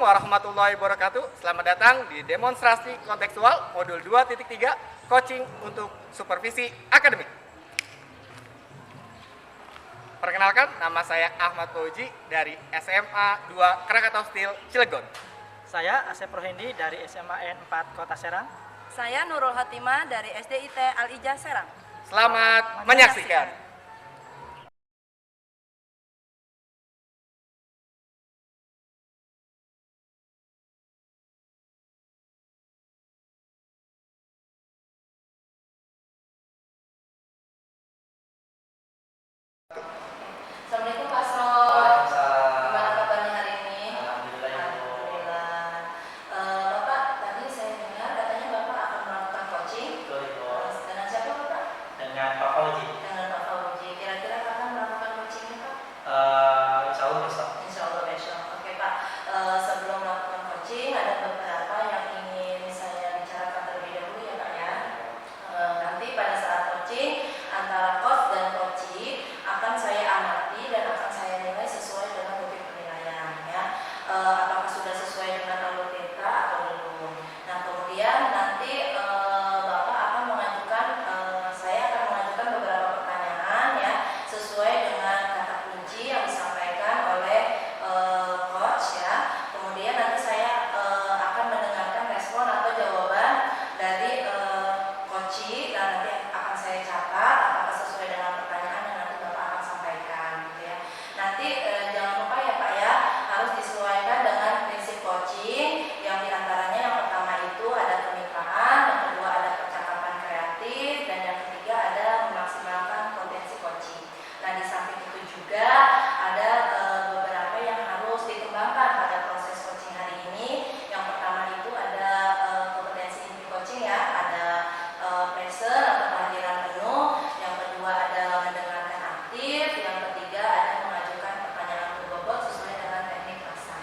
warahmatullahi wabarakatuh. Selamat datang di demonstrasi kontekstual modul 2.3 coaching untuk supervisi akademik. Perkenalkan, nama saya Ahmad Fauji dari SMA 2 Krakatau Steel Cilegon. Saya Asep Rohendi dari SMA N 4 Kota Serang. Saya Nurul Hatimah dari SDIT Al-Ijah Serang. Selamat menyaksikan. Assalamualaikum Pak Sro. Gimana kabarnya hari ini? Alhamdulillah, Ibu. Alhamdulillah. Bapak, tadi saya dengar katanya Bapak akan melakukan coaching. Betul, Ibu. Dengan siapa Bapak? Dengan Pak Fauji. Dengan Pak Fauji. Kira-kira kapan melakukan coachingnya Pak? Insya Allah besok. Insya Allah besok. Oke Pak. Sebelum melakukan coaching ada beberapa yang ingin saya bicarakan terlebih dahulu ya Pak ya. Nanti pada saat coaching antara coach dan coachee akan saya amati dan akan saya nilai sesuai dengan bukti penilaian ya. Apakah sudah sesuai dengan alur tirta atau belum. Nah kemudian nanti Bapak akan mengajukan, saya akan mengajukan beberapa pertanyaan ya sesuai dengan kata kunci yang disampaikan oleh coach ya. Kemudian nanti saya akan mendengarkan respon atau jawaban dari coachee dan nanti akan saya catat apakah sesuai dengan pertanyaan yang nanti Bapak akan sampaikan gitu ya. Nanti jangan lupa ya Pak ya, harus disesuaikan dengan prinsip coaching yang diantaranya yang pertama itu ada kemitraan, yang kedua ada percakapan kreatif, dan yang ketiga ada memaksimalkan potensi coaching. Nah di samping itu juga ada beberapa yang harus dikembangkan pada proses coaching hari ini. Yang pertama itu ada kompetensi inti coaching ya, ada present atau kehadiran penuh, yang kedua ada mendengarkan aktif, yang ketiga ada mengajukan pertanyaan berbobot sesuai dengan teknik rasa.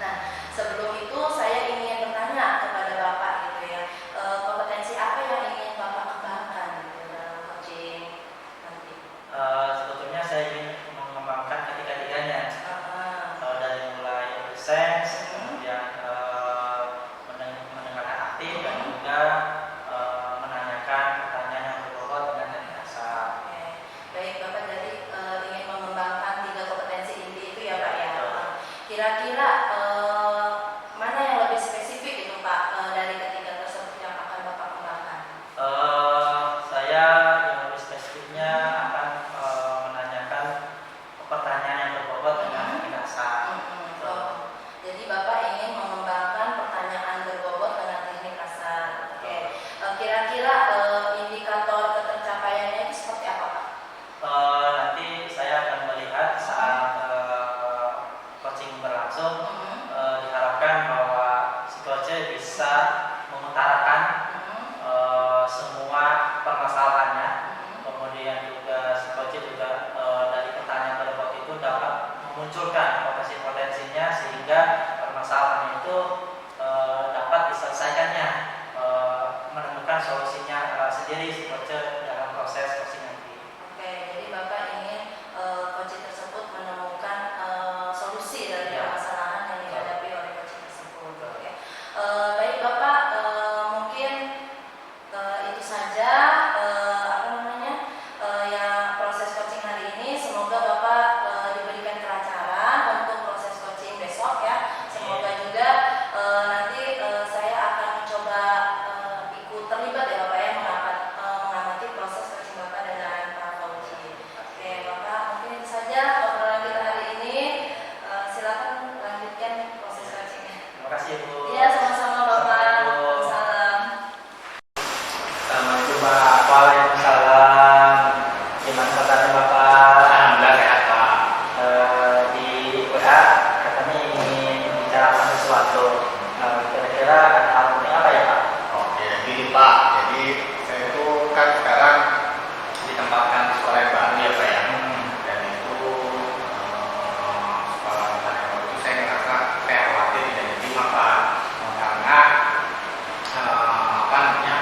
Nah sebelum itu saya ingin bertanya kepada Bapak gitu ya, kompetensi apa yang ingin Bapak kembangkan gitu dalam coaching nanti? Sebetulnya saya ingin mengembangkan ketiga-tiganya. Dari mulai presence, kemudian mendengarkan aktif, dan juga menanyakan pertanyaan yang berbobot dengan teknik dasar. Oke. Baik Bapak, jadi ingin mengembangkan 3 kompetensi inti itu ya Pak ya. Kira-kira mana yang lebih spesifik itu Pak dari ketiga tersebut yang akan Bapak kembangkan? Saya yang lebih spesifiknya akan menanyakan pertanyaan yang berbobot dengan teknik dasar. Jadi Bapak ingin mengembangkan pertanyaan berbobot dengan teknik dasar. Oke. Kira-kira indikator ketercapaiannya itu seperti apa Pak? Nanti saya akan melihat saat coaching berlangsung, diharapkan bahwa si coach bisa mengutarakan semua permasalahannya. Kemudian juga si coach juga dari pertanyaan berbobot itu dapat memunculkan potensi-potensinya sehingga permasalahan itu dapat diselesaikannya, menemukan solusinya sendiri si coach dalam proses coaching nanti. Oke, jadi Bapak ingin coaching tersebut menemukan solusi dari permasalahan yang dihadapi oleh coaching tersebut. Oke. Baik Bapak, mungkin itu saja ya proses coaching hari ini. Semoga Bapak diberikan kelancaran untuk proses coaching besok ya. Semoga juga nanti saya akan mencoba ikut terlibat ya Bapak ya mengamati proses coaching Bapak dengan Pak Fauji. Oke Bapak, mungkin itu saja obrolan kita hari ini. Silakan lanjutkan proses coachingnya. Terima kasih Bu. Iya sama-sama Bapak. Salam. Selamat jumpa. Waalaikumsalam. Gimana kabarnya Bapak? Alhamdulillah sehat Pak. Di WA katanya ingin bicarakan sesuatu. Kira-kira ada hal penting apa ya Pak? Oke, gini Pak. Jadi saya itu kan sekarang ditempatkan di sekolah yang baru ya Pak ya. Dan itu sekolah yang baru itu saya ngerasa saya khawatir tidak diterima Pak. Karena apa namanya,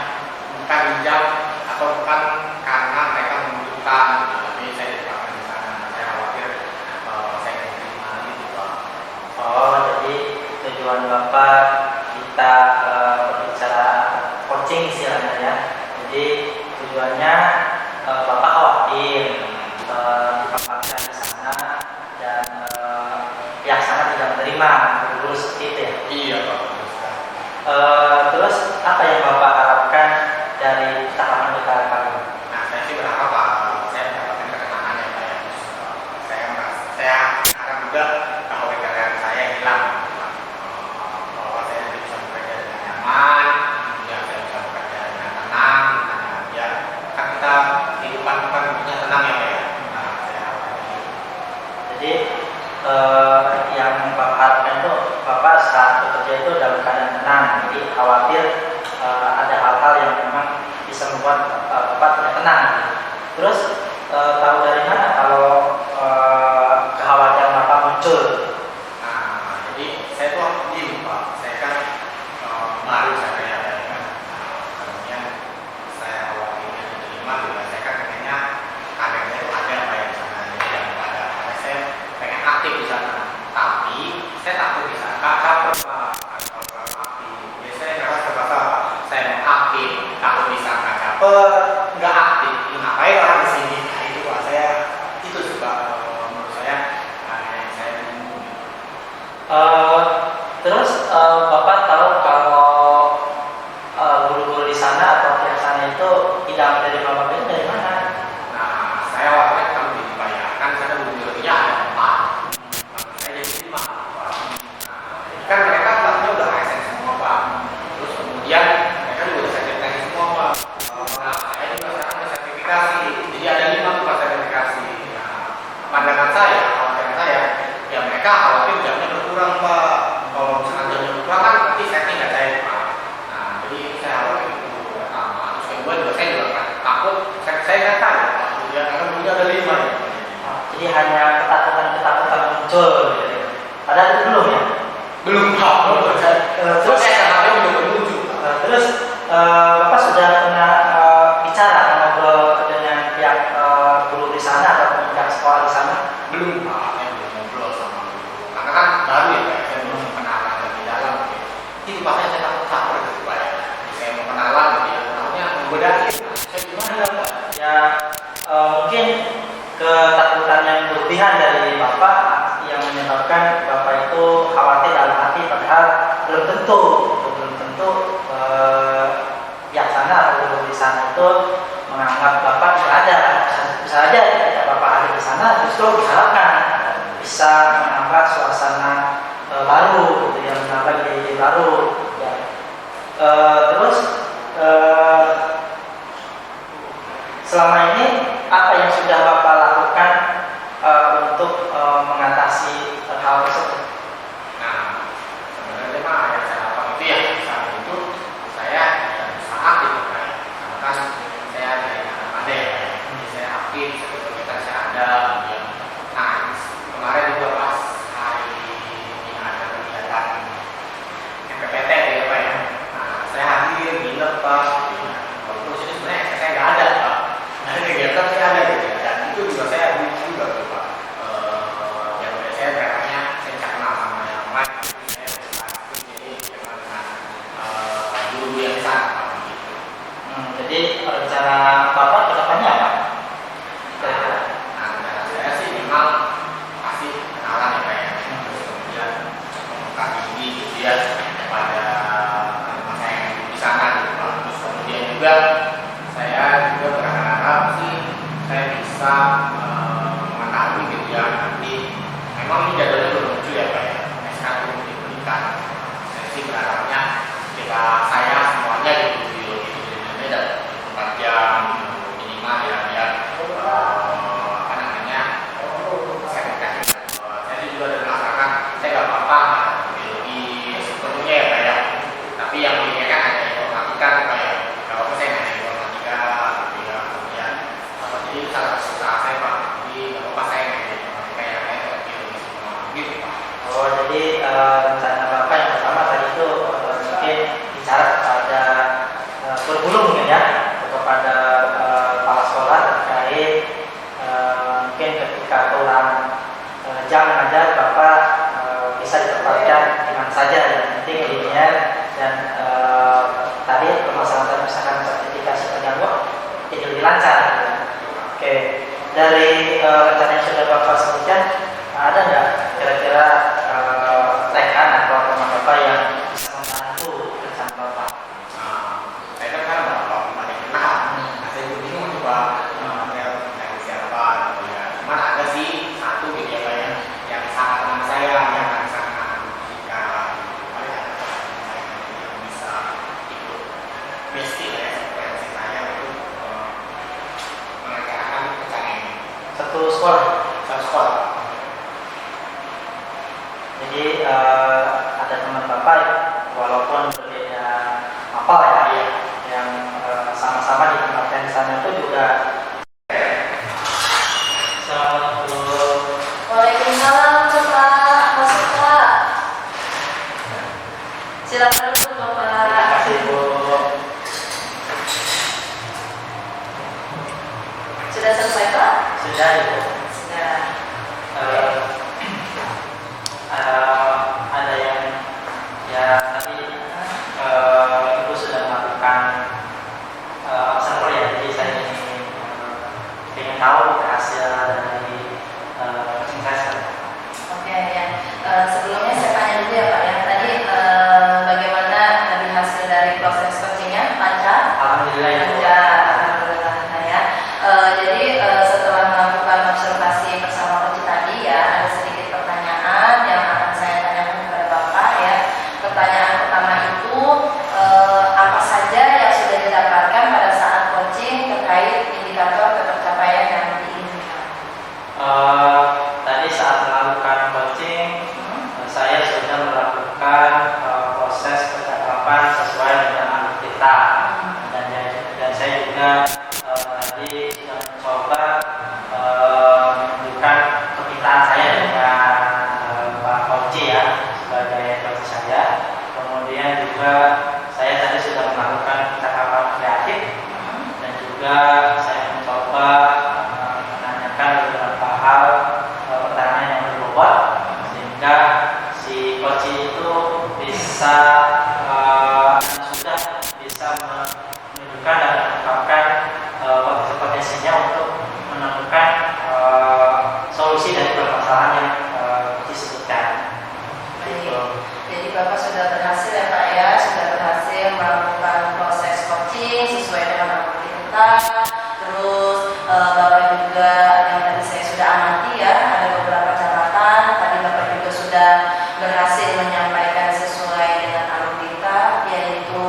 bukan menjawab atau bukan karena mereka membutuhkan, gitu. Tapi saya ditempatkan di sana. Saya khawatir saya tidak diterima gitu Pak. Oh, jadi bullying istilahnya ya. Jadi tujuannya Bapak khawatir dipapaskan di sana dan pihak sana tidak menerima guru seperti itu ya. Iya Pak. Terus apa yang Bapak harapkan dari tahapan kita kali ini? Nah, saya sih berharap Pak, saya mendapatkan ketenangan yang baik. Saya harap juga kekhawatiran saya hilang. Bahwa saya bisa bekerja dengan nyaman, ya saya bisa bekerja dengan tenang, ya kan kita kehidupan kan punya tenang ya Pak ya. Nah, saya harapkan itu. Jadi yang Bapak harapkan itu Bapak saat bekerja itu dalam keadaan tenang, jadi khawatir ada hal-hal yang memang bisa membuat Bapak tidak tenang. Terus tahu dari mana kalau kekhawatiran Bapak muncul? Nah, jadi saya tuh gini Pak, saya kan baru saya ya kan. Kemudian saya awalnya diterima juga saya kan pengennya karirnya itu ada Pak ya di sana yang ada. Karena saya pengen aktif di sana. Tapi saya takut di sana caper Pak. Kalau aktif, biasanya nggak serba salah. Saya mau aktif, takut di sana caper, nggak aktif. Ngapain orang di sini? Nah, itu Pak saya itu sih Pak menurut saya yang saya bingung. Terus Bapak tahu kalau guru-guru di sana atau pihak sana itu tidak menerima Bapak itu dari mana? Nah, saya waktu kan dibayarkan karena guru-gurunya ada 4. Saya jadi 5. Kan mereka kelasnya udah ASN semua Pak. Terus kemudian mereka juga udah sertifikasi semua Pak. Nah, saya juga sekarang udah sertifikasi. Jadi ada 5 tuh Pak sertifikasi. Nah, pandangan saya, khawatiran saya, ya mereka khawatir jamnya berkurang Pak. Kalau misalkan jamnya berkurang kan nanti saya tidak cair Pak. Nah, jadi saya khawatir itu pertama. Terus kedua juga saya juga takut saya nggak tahu Pak. Ya, karena punya ada 5 ya. Jadi hanya ketakutan muncul. Gitu. Padahal itu belum ya. Belum Pak. Terus saya sangatnya belum menuju. Terus Bapak sudah pernah bicara ngobrol dengan pihak guru di sana atau pihak sekolah di sana? Belum Pak, saya belum ngobrol sama guru. Karena kan baru ya Pak, saya belum kenalan di dalam. Itu makanya saya takut caper gitu Pak ya. Saya mau kenalan gitu ya, takutnya membedakin. Saya gimana Pak? Ya mungkin ketakutan yang berlebihan dari Bapak yang menyebabkan Bapak itu khawatir dalam hati, padahal belum tentu pihak sana atau guru di sana itu menganggap Bapak tidak ada. Bisa saja ketika Bapak ada di sana justru diharapkan bisa menambah suasana baru, gitu ya, menambah ide baru. Ya. Terus selama ini apa yang sudah Bapak lakukan untuk mengatasi hal tersebut? Nah, sebenarnya mah yang saya lakukan itu ya saat itu saya sangat gitu Pak. Karena kan saya ada ya, jadi saya aktif, sekitar saya ada. Kemudian, nah kemarin juga pas hari ini ada kegiatan MPPT ya Pak ya. Nah, saya hadir, nginep Pak. Walaupun sini sebenarnya saya nggak ada Pak. Nah, kegiatan saya ada gitu. Dan itu juga saya hadir juga tuh Pak. Yang saya berangkatnya saya nggak kenal sama yang lain. Saya aktif jadi kenal dengan guru yang sana Pak. Gitu. Jadi rencana Bapak ke depannya apa? Nah, saya sih memang pasti kenalan ya Pak ya. Terus kemudian membuka diri gitu ya kepada teman saya yang di sana gitu Pak. Terus kemudian juga saya juga berharap sih saya bisa mengetahui gitu ya nanti memang ini jadwalnya belum muncul ya Pak ya. SK belum diberikan. Saya sih berharapnya kita saya semuanya gitu di dan 4 jam minimal ya biar apa namanya saya dikasih saya juga udah merasakan saya nggak apa-apa biologi sepenuhnya ya Pak ya, tapi yang ini kan hanya informatika Pak ya, kalau saya hanya informatika gitu ya, kemudian jadi salah satu usaha saya Pak dari rencana yang sudah Bapak sebutkan, ada nggak kira-kira rekan atau teman Bapak yang bisa membantu rencana Bapak? Saya kan Bapak paling kenal. Saya juga bingung coba dari siapa gitu ya. Cuman ada sih satu gitu ya Pak ya, yang sangat teman saya yang sangat jika paling ada teman saya yang bisa ikut basic ya seperti saya itu mengerjakan rencana ini. Satu sekolah. Satu sekolah. Jadi ada teman Bapak walaupun berbeda apa ya, yang sama-sama ditempatkan di sana itu juga. Assalamualaikum. Waalaikumsalam, Bapak. Masuk, Pak. Silakan duduk, Bapak. Terima kasih Bu. Sudah selesai, Pak? Sudah Ibu. Sudah. Ada yang ya tadi Ibu sudah melakukan observer ya, jadi saya ingin tahu hasil dari coaching session. Oke, ya. Sebelumnya saya tanya dulu ya, Pak ya. Tadi bagaimana tadi hasil dari proses coachingnya? Lancar? Alhamdulillah ya Bu. Lancar. Alhamdulillah. Nah, ya. Jadi setelah melakukan observasi bersama coach tadi ya, ada sedikit pertanyaan yang akan saya tanyakan kepada Bapak ya. Pertanyaan pertama itu apa saja yang sudah didapatkan pada saat coaching terkait indikator ketercapaian yang diinginkan? Tadi saat melakukan coaching, saya sudah melakukan proses percakapan sesuai dengan alur kita, dan saya juga tadi sudah mencoba menunjukkan kepitaan saya dengan Pak Coach ya sebagai coach saya. Kemudian juga saya tadi sudah melakukan percakapan kreatif, dan juga saya mencoba menanyakan beberapa hal pertanyaan yang berbobot sehingga si coach itu bisa sudah bisa menunjukkan dan mengungkapkan potensi-potensinya untuk menemukan solusi dari permasalahan yang disebutkan. Baik. Jadi Bapak sudah berhasil ya Pak ya, sudah berhasil melakukan proses coaching sesuai dengan alur kita. Terus Bapak juga yang tadi saya sudah amati ya, ada beberapa catatan. Tadi Bapak juga sudah berhasil menyampaikan sesuai dengan alur kita, yaitu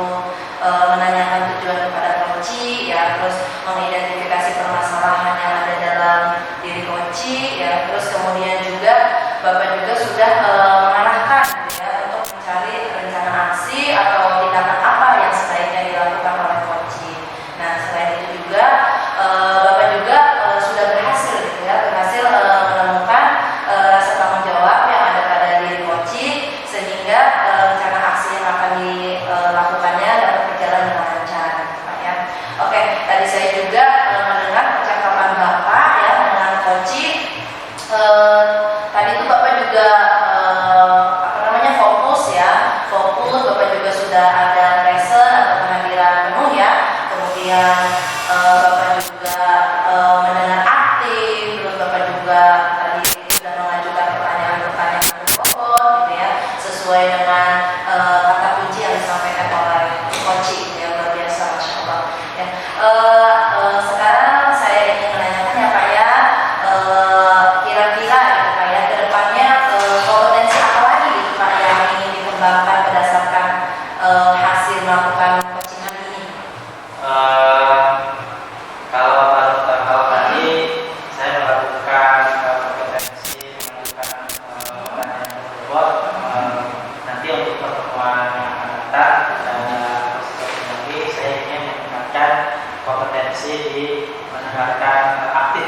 menanyakan tujuan kepada coach ya, terus mengidentifikasi permasalahan yang ada dalam diri coach ya, terus kemudian juga Bapak juga sudah mengarahkan ya untuk mencari rencana aksi atau tindakan apa yang sebaiknya dilakukan oleh coach. Nah, selain itu juga Bapak juga sudah berhasil gitu ya, berhasil menemukan rasa tanggung jawab yang ada pada diri coach sehingga rencana aksi yang akan dilakukannya dapat berjalan dengan lancar, Pak ya. Oke, tadi saya juga mendengar percakapan Bapak ya dengan coach. Tadi itu Bapak juga fokus ya, fokus. Bapak juga sudah ada present atau kehadiran penuh ya. Kemudian Bapak juga mendengar aktif, terus Bapak juga tadi sudah mengajukan pertanyaan-pertanyaan berbobot gitu ya, sesuai dengan kata kunci yang disampaikan oleh coach ya, luar biasa, Masya Allah ya. Sekarang saya ingin menanyakan ya Pak ya, kira-kira gitu Pak ya, kedepannya kompetensi apa lagi gitu Pak yang ingin dikembangkan berdasarkan hasil melakukan coaching hari ini? Kalau tadi saya melakukan kompetensi melakukan pertanyaan berbobot, nanti untuk pertemuan yang akan datang lagi saya ingin meningkatkan kompetensi di mendengarkan aktif,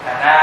karena